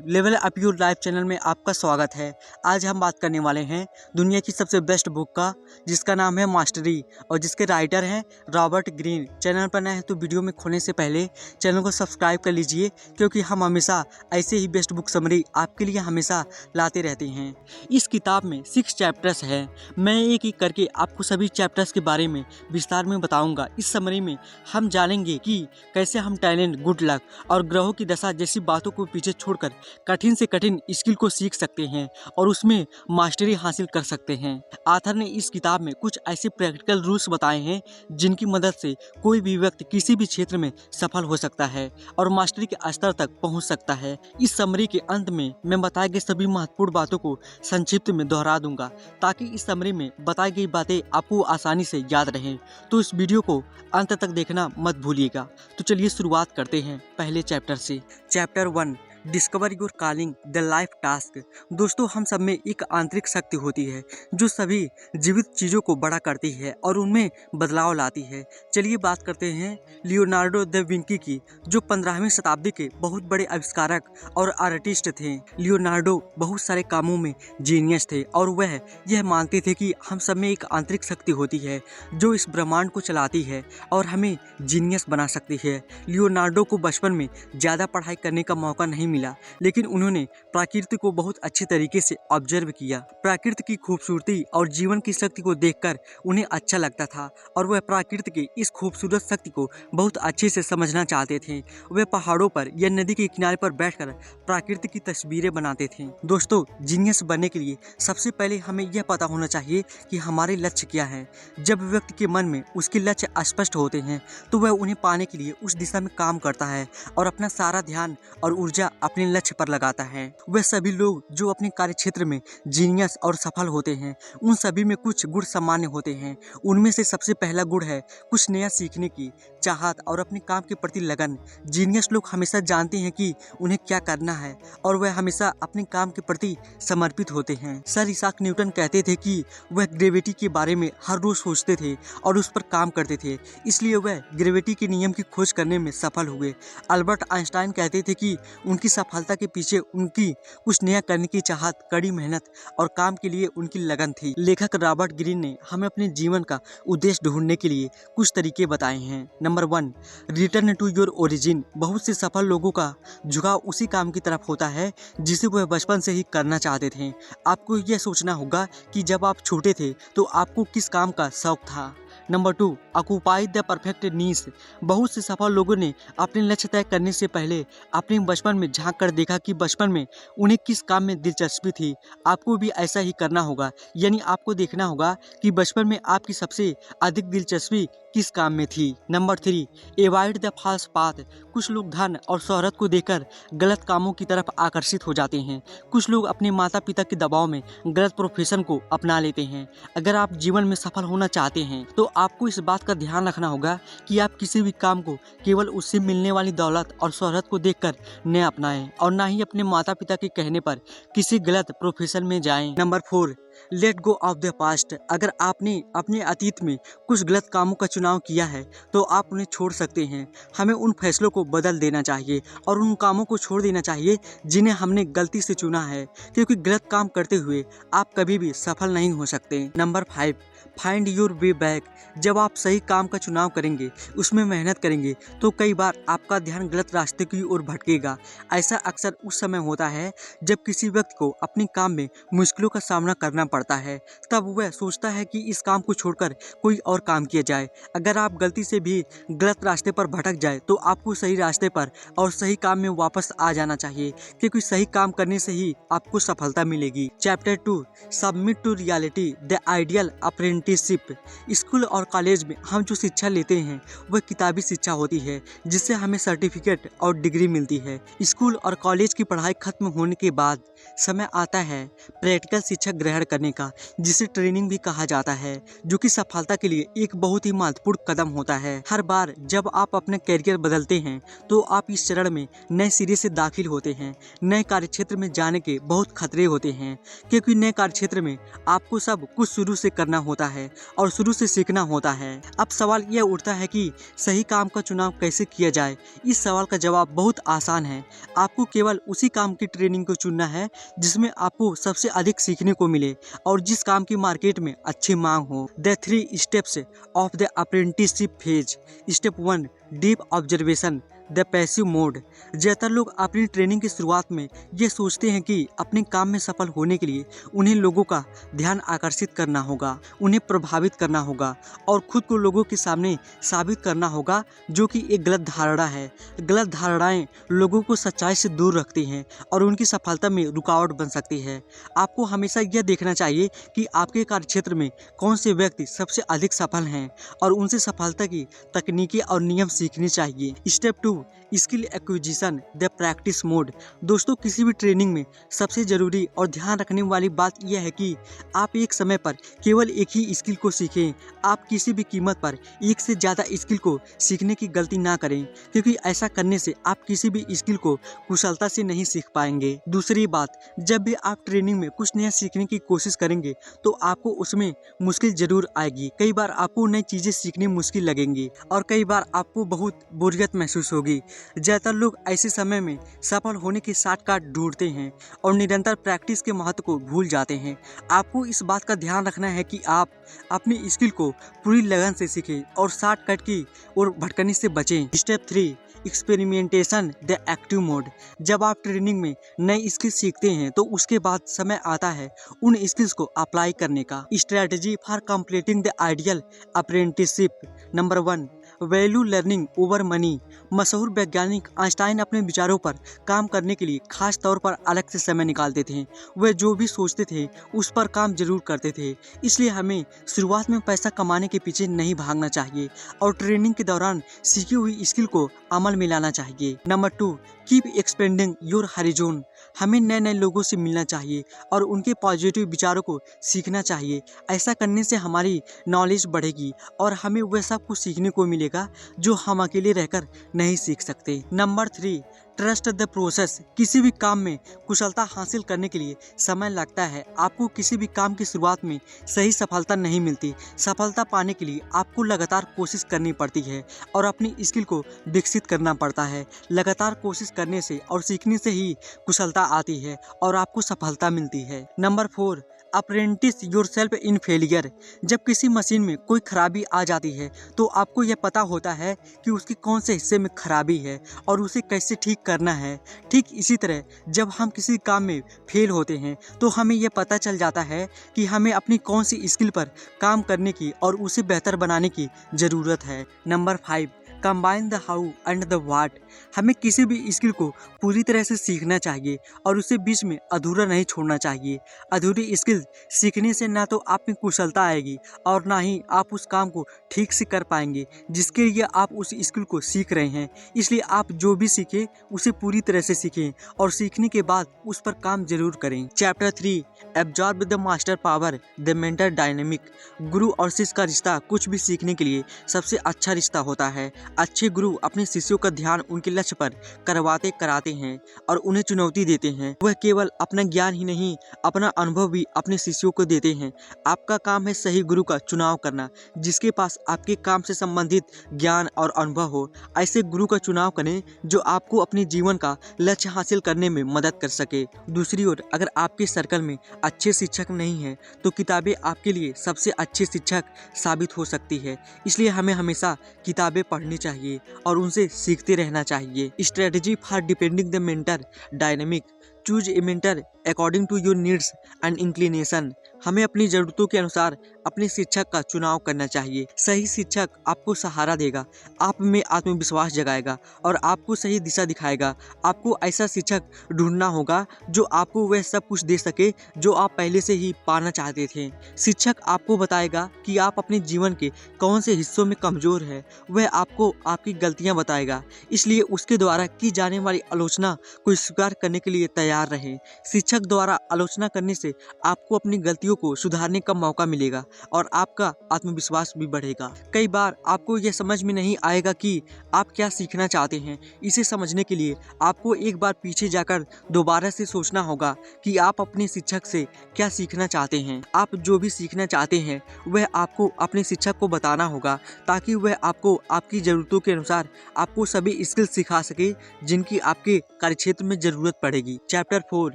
Level up your life channel में आपका स्वागत है। आज हम बात करने वाले हैं दुनिया की सबसे बेस्ट बुक का, जिसका नाम है मास्टरी और जिसके राइटर हैं रॉबर्ट ग्रीन। चैनल पर नए हैं तो वीडियो में खोलने से पहले चैनल को सब्सक्राइब कर लीजिए, क्योंकि हम हमेशा ऐसे ही बेस्ट बुक समरी आपके लिए हमेशा लाते रहते हैं। इस किताब में 6 चैप्टर्स हैं। मैं एक एक करके आपको सभी चैप्टर्स के बारे में विस्तार में बताऊँगा। इस समरी में हम जानेंगे कि कैसे हम टैलेंट, गुड लक और ग्रहों की दशा जैसी बातों को पीछे छोड़कर कठिन से कठिन स्किल को सीख सकते हैं और उसमें मास्टरी हासिल कर सकते हैं। आथर ने इस किताब में कुछ ऐसे प्रैक्टिकल रूल्स बताए हैं जिनकी मदद से कोई भी व्यक्ति किसी भी क्षेत्र में सफल हो सकता है और मास्टरी के स्तर तक पहुंच सकता है। इस समरी के अंत में मैं बताए गए सभी महत्वपूर्ण बातों को संक्षिप्त में दोहरा दूंगा, ताकि इस समरी में बताई गई बातें आपको आसानी से याद रहें। तो इस वीडियो को अंत तक देखना मत भूलिएगा। तो चलिए शुरुआत करते हैं पहले चैप्टर से। Chapter 1, discover your calling the life task. दोस्तों, हम सब में एक आंतरिक शक्ति होती है जो सभी जीवित चीज़ों को बड़ा करती है और उनमें बदलाव लाती है। चलिए बात करते हैं लियोनार्डो द विंकी की, जो 15वीं शताब्दी के बहुत बड़े आविष्कारक और आर्टिस्ट थे। लियोनार्डो बहुत सारे कामों में जीनियस थे और वह यह मानते थे कि हम सब में एक आंतरिक शक्ति होती है जो इस ब्रह्मांड को चलाती है और हमें जीनियस बना सकती है। लियोनार्डो को बचपन में ज़्यादा पढ़ाई करने का मौका नहीं मिला, लेकिन उन्होंने प्रकृति को बहुत अच्छे तरीके से ऑब्जर्व किया। प्रकृति की खूबसूरती और जीवन की शक्ति को देखकर उन्हें अच्छा लगता था और वह प्रकृति की इस खूबसूरत शक्ति को बहुत अच्छे से समझना चाहते थे। वे पहाड़ों पर या नदी के किनारे पर बैठकर प्रकृति की तस्वीरें बनाते थे। दोस्तों, जीनियस बनने के लिए सबसे पहले हमें यह पता होना चाहिए कि हमारे लक्ष्य क्या है। जब व्यक्ति के मन में उसके लक्ष्य स्पष्ट होते हैं तो वह उन्हें पाने के लिए उस दिशा में काम करता है और अपना सारा ध्यान और ऊर्जा अपने लक्ष्य पर लगाता है। वह सभी लोग जो अपने कार्य क्षेत्र में जीनियस और सफल होते हैं, उन सभी में कुछ गुण सामान्य होते हैं। उनमें से सबसे पहला गुण है कुछ नया सीखने की चाहत और अपने काम के प्रति लगन। जीनियस लोग हमेशा जानते हैं कि उन्हें क्या करना है और वह हमेशा अपने काम के प्रति समर्पित होते हैं। सर इसाक न्यूटन कहते थे कि वह ग्रेविटी के बारे में हर रोज सोचते थे और उस पर काम करते थे, इसलिए वह ग्रेविटी के नियम की खोज करने में सफल हुए। अल्बर्ट आइंस्टाइन कहते थे कि उनकी सफलता के पीछे उनकी कुछ नया करने की चाहत, कड़ी मेहनत और काम के लिए उनकी लगन थी। लेखक रॉबर्ट ग्रीन ने हमें अपने जीवन का उद्देश्य ढूंढने के लिए कुछ तरीके बताए हैं। Number 1, return to your origin. बहुत से सफल लोगों का झुकाव उसी काम की तरफ होता है जिसे वह बचपन से ही करना चाहते थे। आपको यह सोचना होगा कि जब आप छोटे थे तो आपको किस काम का शौक था। नंबर 2, ऑक्यूपाई द परफेक्ट नीश। बहुत से सफल लोगों ने अपने लक्ष्य तय करने से पहले अपने बचपन में झांक कर देखा कि बचपन में उन्हें किस काम में दिलचस्पी थी। आपको भी ऐसा ही करना होगा, यानी आपको देखना होगा कि बचपन में आपकी सबसे अधिक दिलचस्पी किस काम में थी। Number 3, avoid the false path. कुछ लोग धन और शोहरत को देखकर गलत कामों की तरफ आकर्षित हो जाते हैं। कुछ लोग अपने माता पिता के दबाव में गलत प्रोफेशन को अपना लेते हैं। अगर आप जीवन में सफल होना चाहते हैं तो आपको इस बात का ध्यान रखना होगा कि आप किसी भी काम को केवल उससे मिलने वाली दौलत और शोहरत को देखकर न अपनाएं और ना ही अपने माता पिता के कहने पर किसी गलत प्रोफेशन में जाएं। Number 4, let go of the past. अगर आपने अपने अतीत में कुछ गलत कामों का चुनाव किया है तो आप उन्हें छोड़ सकते हैं। हमें उन फैसलों को बदल देना चाहिए और उन कामों को छोड़ देना चाहिए जिन्हें हमने गलती से चुना है, क्योंकि गलत काम करते हुए आप कभी भी सफल नहीं हो सकते। Number 5, find your way back. जब आप सही काम का चुनाव करेंगे, उसमें मेहनत करेंगे, तो कई बार आपका ध्यान गलत रास्ते की ओर भटकेगा। ऐसा अक्सर उस समय होता है जब किसी व्यक्ति को अपने काम में मुश्किलों का सामना करना पड़ता है। तब वह सोचता है कि इस काम को छोड़कर कोई और काम किया जाए। अगर आप गलती से भी गलत रास्ते पर भटक जाए तो आपको सही रास्ते पर और सही काम में वापस आ जाना चाहिए, क्योंकि सही काम करने से ही आपको सफलता मिलेगी। Chapter 2, submit to reality the ideal apprenticeship. School और कॉलेज में हम जो शिक्षा लेते हैं वह किताबी शिक्षा होती है, जिससे हमें सर्टिफिकेट और डिग्री मिलती है। स्कूल और कॉलेज की पढ़ाई खत्म होने के बाद समय आता है प्रैक्टिकल शिक्षा ग्रहण करने करने का, जिसे ट्रेनिंग भी कहा जाता है, जो कि सफलता के लिए एक बहुत ही महत्वपूर्ण कदम होता है। हर बार जब आप अपना करियर बदलते हैं तो आप इस चरण में नए सिरे से दाखिल होते हैं। नए कार्यक्षेत्र में जाने के बहुत खतरे होते हैं, क्योंकि नए कार्यक्षेत्र में आपको सब कुछ शुरू से करना होता है और शुरू से सीखना होता है। अब सवाल यह उठता है कि सही काम का चुनाव कैसे किया जाए। इस सवाल का जवाब बहुत आसान है। आपको केवल उसी काम की ट्रेनिंग को चुनना है जिसमें आपको सबसे अधिक सीखने को मिले और जिस काम की मार्केट में अच्छी मांग हो। The 3 steps of the apprenticeship phase. Step 1, deep observation, the passive mode. ज़्यादातर लोग अपनी ट्रेनिंग की शुरुआत में ये सोचते हैं कि अपने काम में सफल होने के लिए उन्हें लोगों का ध्यान आकर्षित करना होगा, उन्हें प्रभावित करना होगा और खुद को लोगों के सामने साबित करना होगा, जो कि एक गलत धारणा है। गलत धारणाएं लोगों को सच्चाई से दूर रखती हैं और उनकी सफलता में रुकावट बन सकती है। आपको हमेशा यह देखना चाहिए कि आपके कार्यक्षेत्र में कौन से व्यक्ति सबसे अधिक सफल हैं और उनसे सफलता की तकनीकें और नियम सीखने चाहिए। Step 2, skill acquisition, the practice mode. दोस्तों, किसी भी ट्रेनिंग में सबसे जरूरी और ध्यान रखने वाली बात यह है कि आप एक समय पर केवल एक ही स्किल को सीखें। आप किसी भी कीमत पर एक से ज़्यादा स्किल को सीखने की गलती ना करें, क्योंकि ऐसा करने से आप किसी भी स्किल को कुशलता से नहीं सीख पाएंगे। दूसरी बात, जब भी आप ट्रेनिंग में कुछ नया सीखने की कोशिश करेंगे तो आपको उसमें मुश्किल जरूर आएगी। कई बार आपको नई चीज़ें सीखनी मुश्किल लगेंगी और कई बार आपको बहुत बोरियत महसूस होगी। ज़्यादातर लोग ऐसे समय में सफल होने के शॉर्टकट ढूंढते हैं और निरंतर प्रैक्टिस के महत्व को भूल जाते हैं। आपको इस बात का ध्यान रखना है कि आप अपनी स्किल को पूरी लगन से सीखें और शॉर्टकट की ओर भटकने से बचें। Step 3, experimentation, the active mode. जब आप ट्रेनिंग में नई स्किल सीखते हैं तो उसके बाद समय आता है उन स्किल्स को अप्लाई करने का। Strategy for completing the ideal apprenticeship. Number 1, value learning over money. मशहूर वैज्ञानिक आइंस्टाइन अपने विचारों पर काम करने के लिए खास तौर पर अलग से समय निकालते थे। वे जो भी सोचते थे उस पर काम जरूर करते थे। इसलिए हमें शुरुआत में पैसा कमाने के पीछे नहीं भागना चाहिए और ट्रेनिंग के दौरान सीखी हुई स्किल को अमल में लाना चाहिए। Number 2, keep expanding your horizon. हमें नए नए लोगों से मिलना चाहिए और उनके पॉजिटिव विचारों को सीखना चाहिए। ऐसा करने से हमारी नॉलेज बढ़ेगी और हमें वह सब कुछ सीखने को मिलेगा जो हम अकेले रहकर नहीं सीख सकते। Number 3, trust the process. किसी भी काम में कुशलता हासिल करने के लिए समय लगता है। आपको किसी भी काम की शुरुआत में सही सफलता नहीं मिलती। सफलता पाने के लिए आपको लगातार कोशिश करनी पड़ती है और अपनी स्किल को विकसित करना पड़ता है। लगातार कोशिश करने से और सीखने से ही कुशलता आती है और आपको सफलता मिलती है। Number 4, apprentice yourself in failure. जब किसी मशीन में कोई खराबी आ जाती है तो आपको यह पता होता है कि उसके कौन से हिस्से में खराबी है और उसे कैसे ठीक करना है। ठीक इसी तरह जब हम किसी काम में फेल होते हैं तो हमें यह पता चल जाता है कि हमें अपनी कौन सी स्किल पर काम करने की और उसे बेहतर बनाने की ज़रूरत है। Number 5, combine the how and the what. हमें किसी भी स्किल को पूरी तरह से सीखना चाहिए और उसे बीच में अधूरा नहीं छोड़ना चाहिए। अधूरी स्किल सीखने से ना तो आप में कुशलता आएगी और ना ही आप उस काम को ठीक से कर पाएंगे जिसके लिए आप उस स्किल को सीख रहे हैं। इसलिए आप जो भी सीखें उसे पूरी तरह से सीखें और सीखने के बाद उस पर काम जरूर करें। Chapter 3, absorb the master power, the mentor dynamic. गुरु और शिष्य का रिश्ता कुछ भी सीखने के लिए सबसे अच्छा रिश्ता होता है। अच्छे गुरु अपने शिष्यों का ध्यान उनके लक्ष्य पर करवाते कराते हैं और उन्हें चुनौती देते हैं। वह केवल अपना ज्ञान ही नहीं, अपना अनुभव भी अपने शिष्यों को देते हैं। आपका काम है सही गुरु का चुनाव करना, जिसके पास आपके काम से संबंधित ज्ञान और अनुभव हो। ऐसे गुरु का चुनाव करें जो आपको अपने जीवन का लक्ष्य हासिल करने में मदद कर सके। दूसरी ओर, अगर आपके सर्कल में अच्छे शिक्षक नहीं हैं तो किताबें आपके लिए सबसे अच्छे शिक्षक साबित हो सकती है। इसलिए हमें हमेशा किताबें पढ़नी चाहिए और उनसे सीखते रहना चाहिए। Strategy for depending the mentor dynamic. Choose a mentor according to your needs and inclination. हमें अपनी ज़रूरतों के अनुसार अपने शिक्षक का चुनाव करना चाहिए। सही शिक्षक आपको सहारा देगा, आप में आत्मविश्वास जगाएगा और आपको सही दिशा दिखाएगा। आपको ऐसा शिक्षक ढूंढना होगा जो आपको वह सब कुछ दे सके जो आप पहले से ही पाना चाहते थे। शिक्षक आपको बताएगा कि आप अपने जीवन के कौन से हिस्सों में कमज़ोर है। वह आपको आपकी गलतियाँ बताएगा, इसलिए उसके द्वारा की जाने वाली आलोचना को स्वीकार करने के लिए तैयार रहें। शिक्षक शिक्षक द्वारा आलोचना करने से आपको अपनी गलतियों को सुधारने का मौका मिलेगा और आपका आत्मविश्वास भी बढ़ेगा। कई बार आपको यह समझ में नहीं आएगा कि आप क्या सीखना चाहते हैं। इसे समझने के लिए आपको एक बार पीछे जाकर दोबारा से सोचना होगा कि आप अपने शिक्षक से क्या सीखना चाहते हैं। आप जो भी सीखना चाहते हैं वह आपको अपने शिक्षक को बताना होगा, ताकि वह आपको आपकी ज़रूरतों के अनुसार आपको सभी स्किल्स सिखा सके जिनकी आपके कार्यक्षेत्र में ज़रूरत पड़ेगी। Chapter 4,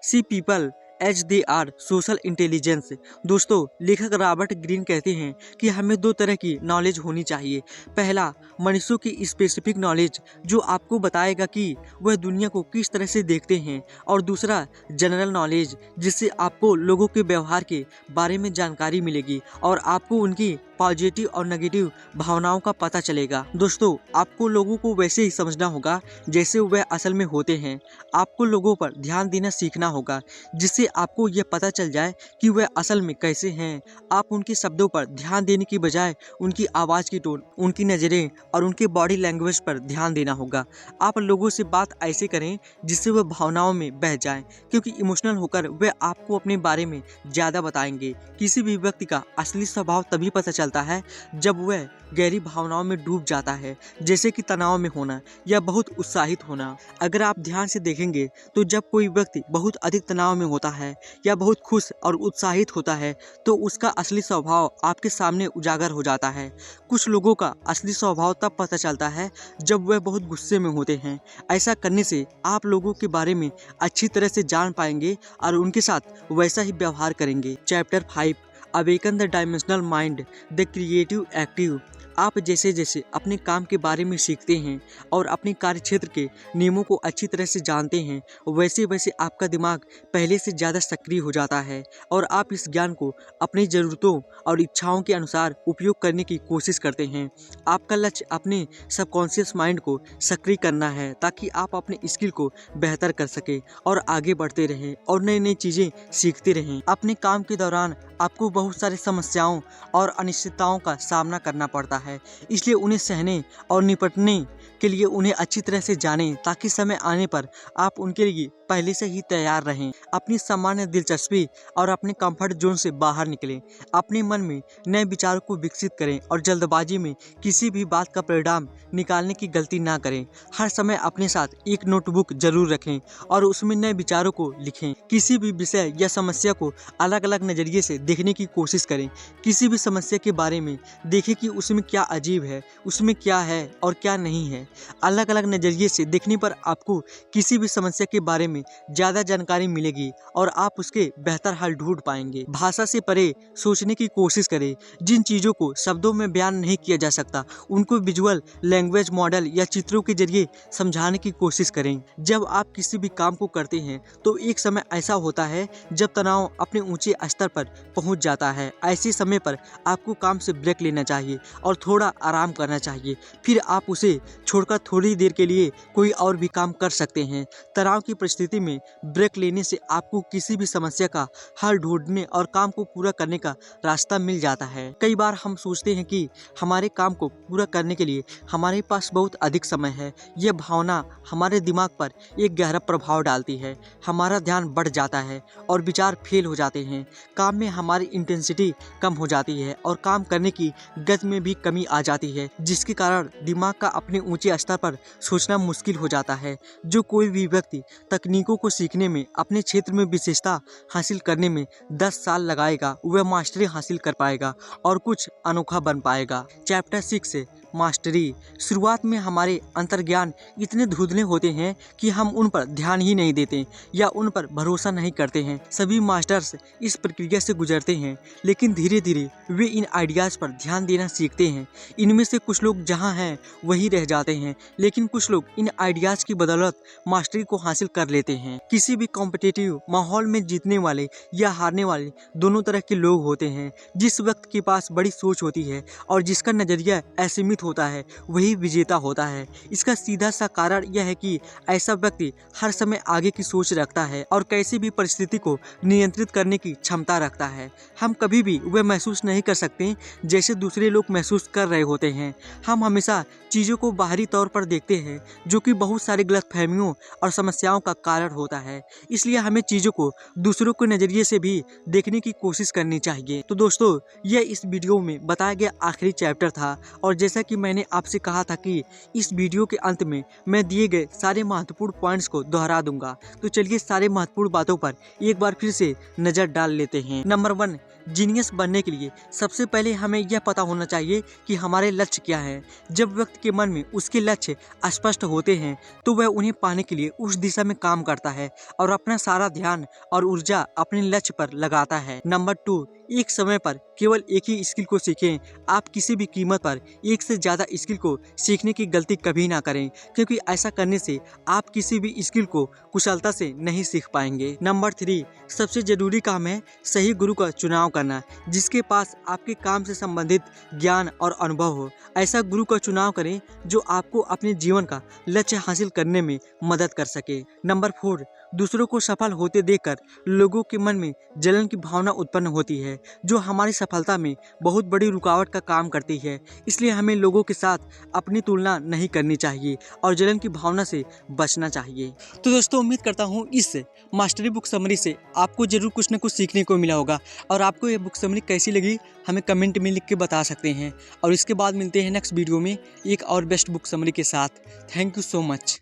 see people as they are, social intelligence. दोस्तों, लेखक रॉबर्ट ग्रीन कहते हैं कि हमें दो तरह की नॉलेज होनी चाहिए। पहला, मनुष्यों की स्पेसिफिक नॉलेज जो आपको बताएगा कि वह दुनिया को किस तरह से देखते हैं, और दूसरा जनरल नॉलेज जिससे आपको लोगों के व्यवहार के बारे में जानकारी मिलेगी और आपको उनकी पॉजिटिव और नेगेटिव भावनाओं का पता चलेगा। दोस्तों, आपको लोगों को वैसे ही समझना होगा जैसे वह असल में होते हैं। आपको लोगों पर ध्यान देना सीखना होगा जिससे आपको यह पता चल जाए कि वह असल में कैसे हैं। आप उनके शब्दों पर ध्यान देने की बजाय उनकी आवाज़ की टोन, उनकी नज़रें और उनके बॉडी लैंग्वेज पर ध्यान देना होगा। आप लोगों से बात ऐसे करें जिससे वह भावनाओं में बह जाएं, क्योंकि इमोशनल होकर वह आपको अपने बारे में ज़्यादा बताएंगे। किसी भी व्यक्ति का असली स्वभाव तभी पता चलता है जब वह गहरी भावनाओं में डूब जाता है, जैसे कि तनाव में होना या बहुत उत्साहित होना। अगर आप ध्यान से देखेंगे तो जब कोई व्यक्ति बहुत अधिक तनाव में होता है या बहुत खुश और उत्साहित होता है तो उसका असली स्वभाव आपके सामने उजागर हो जाता है। कुछ लोगों का असली स्वभाव तब पता चलता है जब वह बहुत गुस्से में होते हैं। ऐसा करने से आप लोगों के बारे में अच्छी तरह से जान पाएंगे और उनके साथ वैसा ही व्यवहार करेंगे। Chapter 5, awaken the dimensional mind, the creative active. आप जैसे जैसे अपने काम के बारे में सीखते हैं और अपने कार्यक्षेत्र के नियमों को अच्छी तरह से जानते हैं, वैसे वैसे आपका दिमाग पहले से ज़्यादा सक्रिय हो जाता है और आप इस ज्ञान को अपनी ज़रूरतों और इच्छाओं के अनुसार उपयोग करने की कोशिश करते हैं। आपका लक्ष्य अपने सबकॉन्शियस माइंड को सक्रिय करना है ताकि आप अपने स्किल को बेहतर कर सकें और आगे बढ़ते रहें और नई नई चीज़ें सीखते रहें। अपने काम के दौरान आपको बहुत सारी समस्याओं और अनिश्चितताओं का सामना करना पड़ता है, इसलिए उन्हें सहने और निपटने के लिए उन्हें अच्छी तरह से जानें ताकि समय आने पर आप उनके लिए पहले से ही तैयार रहें। अपनी सामान्य दिलचस्पी और अपने कंफर्ट जोन से बाहर निकलें। अपने मन में नए विचारों को विकसित करें और जल्दबाजी में किसी भी बात का परिणाम निकालने की गलती ना करें। हर समय अपने साथ एक नोटबुक जरूर रखें और उसमें नए विचारों को लिखें। किसी भी विषय या समस्या को अलग अलग नज़रिए से देखने की कोशिश करें। किसी भी समस्या के बारे में देखें कि उसमें क्या अजीब है, उसमें क्या है और क्या नहीं है। अलग अलग नज़रिए से देखने पर आपको किसी भी समस्या के बारे में ज़्यादा जानकारी मिलेगी और आप उसके बेहतर हल ढूंढ पाएंगे। भाषा से परे सोचने की कोशिश करें। जिन चीज़ों को शब्दों में बयान नहीं किया जा सकता उनको विजुअल लैंग्वेज मॉडल या चित्रों के जरिए समझाने की कोशिश करें। जब आप किसी भी काम को करते हैं तो एक समय ऐसा होता है जब तनाव अपने ऊंचे स्तर पर पहुंच जाता है। ऐसे समय पर आपको काम से ब्रेक लेना चाहिए और थोड़ा आराम करना चाहिए। फिर आप उसे छोड़कर थोड़ी देर के लिए कोई और भी काम कर सकते हैं। तनाव की परिस्थिति में ब्रेक लेने से आपको किसी भी समस्या का हल ढूंढने और काम को पूरा करने का रास्ता मिल जाता है। कई बार हम सोचते हैं कि हमारे काम को पूरा करने के लिए हमारे पास बहुत अधिक समय है। यह भावना हमारे दिमाग पर एक गहरा प्रभाव डालती है। हमारा ध्यान बढ़ जाता है और विचार फेल हो जाते हैं। काम में हमारी इंटेंसिटी कम हो जाती है और काम करने की गति में भी कमी आ जाती है, जिसके कारण दिमाग का अपने ऊंचे स्तर पर सोचना मुश्किल हो जाता है। जो कोई भी व्यक्ति तकनीकों को सीखने में, अपने क्षेत्र में विशेषता हासिल करने में 10 साल लगाएगा, वह मास्टरी हासिल कर पाएगा और कुछ अनोखा बन पाएगा। Chapter 6, mastery. शुरुआत में हमारे अंतर्ज्ञान इतने धुंधले होते हैं कि हम उन पर ध्यान ही नहीं देते या उन पर भरोसा नहीं करते हैं। सभी मास्टर्स इस प्रक्रिया से गुजरते हैं, लेकिन धीरे धीरे वे इन आइडियाज़ पर ध्यान देना सीखते हैं। इनमें से कुछ लोग जहां हैं वहीं रह जाते हैं, लेकिन कुछ लोग इन आइडियाज़ की बदौलत मास्टरी को हासिल कर लेते हैं। किसी भी कॉम्पिटिटिव माहौल में जीतने वाले या हारने वाले दोनों तरह के लोग होते हैं। जिस व्यक्ति के पास बड़ी सोच होती है और जिसका नज़रिया असीमित होता है वही विजेता होता है। इसका सीधा सा कारण यह है कि ऐसा व्यक्ति हर समय आगे की सोच रखता है और कैसी भी परिस्थिति को नियंत्रित करने की क्षमता रखता है। हम कभी भी वह महसूस नहीं कर सकते जैसे दूसरे लोग महसूस कर रहे होते हैं। हम हमेशा चीज़ों को बाहरी तौर पर देखते हैं, जो कि बहुत सारी गलतफहमियों और समस्याओं का कारण होता है। इसलिए हमें चीज़ों को दूसरों के नज़रिए से भी देखने की कोशिश करनी चाहिए। तो दोस्तों, यह इस वीडियो में बताया गया आखिरी चैप्टर था और जैसा कि मैंने आपसे कहा था कि इस वीडियो के अंत में मैं दिए गए सारे महत्वपूर्ण पॉइंट्स को दोहरा दूंगा। तो चलिए सारे महत्वपूर्ण बातों पर एक बार फिर से नज़र डाल लेते हैं। नंबर 1, जीनियस बनने के लिए सबसे पहले हमें यह पता होना चाहिए कि हमारे लक्ष्य क्या है। जब व्यक्ति के मन में उसके लक्ष्य स्पष्ट होते हैं तो वह उन्हें पाने के लिए उस दिशा में काम करता है और अपना सारा ध्यान और ऊर्जा अपने लक्ष्य पर लगाता है। नंबर 2, एक समय पर केवल एक ही स्किल को सीखें। आप किसी भी कीमत पर एक से ज़्यादा स्किल को सीखने की गलती कभी ना करें, क्योंकि ऐसा करने से आप किसी भी स्किल को कुशलता से नहीं सीख पाएंगे। नंबर 3, सबसे ज़रूरी काम है सही गुरु का चुनाव करना, जिसके पास आपके काम से संबंधित ज्ञान और अनुभव हो। ऐसा गुरु का चुनाव करें जो आपको अपने जीवन का लक्ष्य हासिल करने में मदद कर सके। नंबर 4, दूसरों को सफल होते देखकर लोगों के मन में जलन की भावना उत्पन्न होती है, जो हमारी सफलता में बहुत बड़ी रुकावट का काम करती है। इसलिए हमें लोगों के साथ अपनी तुलना नहीं करनी चाहिए और जलन की भावना से बचना चाहिए। तो दोस्तों, उम्मीद करता हूँ इस मास्टरी बुक समरी से आपको जरूर कुछ न कुछ सीखने को मिला होगा और आपको ये बुक समरी कैसी लगी हमें कमेंट में लिख के बता सकते हैं। और इसके बाद मिलते हैं नेक्स्ट वीडियो में एक और बेस्ट बुक समरी के साथ। Thank you so much.